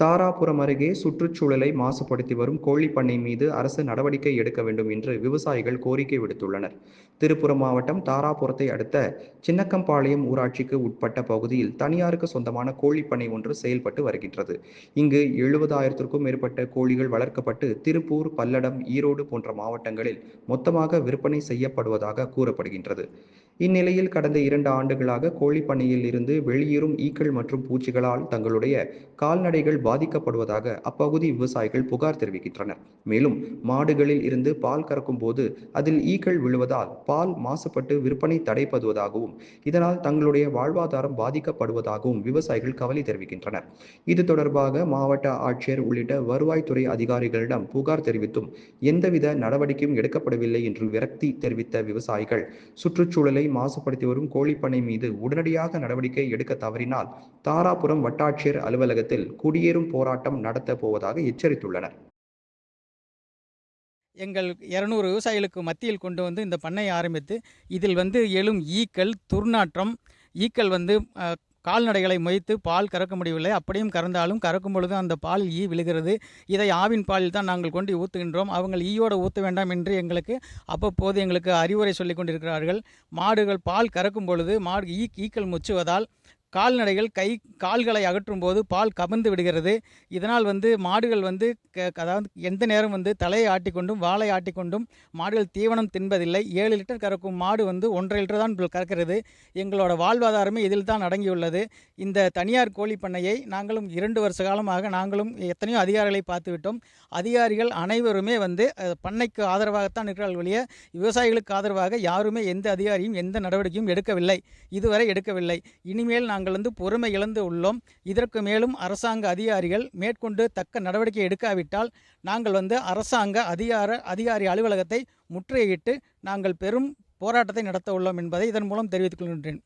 தாராபுரம் அருகே சுற்றுச்சூழலை மாசுபடுத்தி வரும் கோழிப்பண்ணை மீது அரசு நடவடிக்கை எடுக்க வேண்டும் என்று விவசாயிகள் கோரிக்கை விடுத்துள்ளனர். திருப்பூர் மாவட்டம் தாராபுரத்தை அடுத்த சின்னக்கம்பாளையம் ஊராட்சிக்கு உட்பட்ட பகுதியில் தனியாருக்கு சொந்தமான கோழிப்பண்ணை ஒன்று செயல்பட்டு வருகின்றது. இங்கு 70,000க்கும் மேற்பட்ட கோழிகள் வளர்க்கப்பட்டு திருப்பூர், பல்லடம், ஈரோடு போன்ற மாவட்டங்களில் மொத்தமாக விற்பனை செய்யப்படுவதாக கூறப்படுகின்றது. இந்நிலையில் கடந்த 2 ஆண்டுகளாக கோழிப்பண்ணையில் இருந்து வெளியேறும் ஈக்கள் மற்றும் பூச்சிகளால் தங்களுடைய கால்நடைகள் பாதிக்கப்படுவதாக அப்பகுதி விவசாயிகள் புகார் தெரிவிக்கின்றனர். மேலும் மாடுகளில் இருந்து பால் கறக்கும் போது அதில் ஈக்கள் விழுவதால் பால் மாசுபட்டு விற்பனை தடைபடுவதாகவும் இதனால் தங்களுடைய வாழ்வாதாரம் பாதிக்கப்படுவதாகவும் விவசாயிகள் கவலை தெரிவிக்கின்றனர். இது தொடர்பாக மாவட்ட ஆட்சியர் உள்ளிட்ட வருவாய்த்துறை அதிகாரிகளிடம் புகார் தெரிவித்தும் எந்தவித நடவடிக்கையும் எடுக்கப்படவில்லை என்று விரக்தி தெரிவித்த விவசாயிகள் சுற்றுச்சூழலை மாசுபடுத்தி வரும் கோழிப்பண்ணை மீது உடனடியாக நடவடிக்கை எடுக்க தவறினால் தாராபுரம் வட்டாட்சியர் அலுவலகத்தில் குடியேறும் போராட்டம் நடத்த போவதாக எச்சரித்துள்ளனர். எங்கள் 200 விவசாயிகளுக்கு மத்தியில் கொண்டு வந்து இந்த பண்ணையை ஆரம்பித்து இதில் எழும் ஈக்கள், துர்நாற்றம், ஈக்கள் கால்நடைகளை மொய்த்து பால் கறக்க முடியவில்லை. அப்படியும் கறந்தாலும் கறக்கும் பொழுது அந்த பாலில் ஈ விழுகிறது. இதை ஆவின் பாலில் தான் நாங்கள் கொண்டு ஊற்றுகின்றோம். அவங்க ஈயோடு ஊற்ற வேண்டாம் என்று எங்களுக்கு அறிவுரை சொல்லிக் கொண்டிருக்கிறார்கள். மாடுகள் பால் கறக்கும் பொழுது ஈக்கள் முச்சுவதால் கால்நடைகள் கால்களை அகற்றும் போது பால் கபந்து விடுகிறது. இதனால் மாடுகள் அதாவது எந்த நேரம் தலையை ஆட்டிக்கொண்டும் வாலை ஆட்டிக்கொண்டும் மாடுகள் தீவனம் தின்பதில்லை. 7 லிட்டர் கறக்கும் மாடு 1.5 லிட்டர் தான் கறக்கிறது. எங்களோட வாழ்வாதாரமே இதில் தான் அடங்கியுள்ளது. இந்த தனியார் கோழி பண்ணையை நாங்களும் 2 வருஷ காலமாக நாங்களும் எத்தனையோ அதிகாரிகளை பார்த்துவிட்டோம். அதிகாரிகள் அனைவருமே பண்ணைக்கு ஆதரவாகத்தான் இருக்கிறார்கள் ஒழிய விவசாயிகளுக்கு ஆதரவாக யாருமே எந்த அதிகாரியும் எந்த நடவடிக்கையும் எடுக்கவில்லை. இதுவரை எடுக்கவில்லை. இனிமேல் நாங்கள் பொறுமை இழந்து உள்ளோம். இதற்கு மேலும் அரசாங்க அதிகாரிகள் மேற்கொண்டு தக்க நடவடிக்கை எடுக்காவிட்டால் நாங்கள் அரசாங்க அதிகாரி அலுவலகத்தை முற்றுகையிட்டு நாங்கள் பெரும் போராட்டத்தை நடத்த உள்ளோம் என்பதை இதன் மூலம் தெரிவித்துக் கொள்கின்றேன்.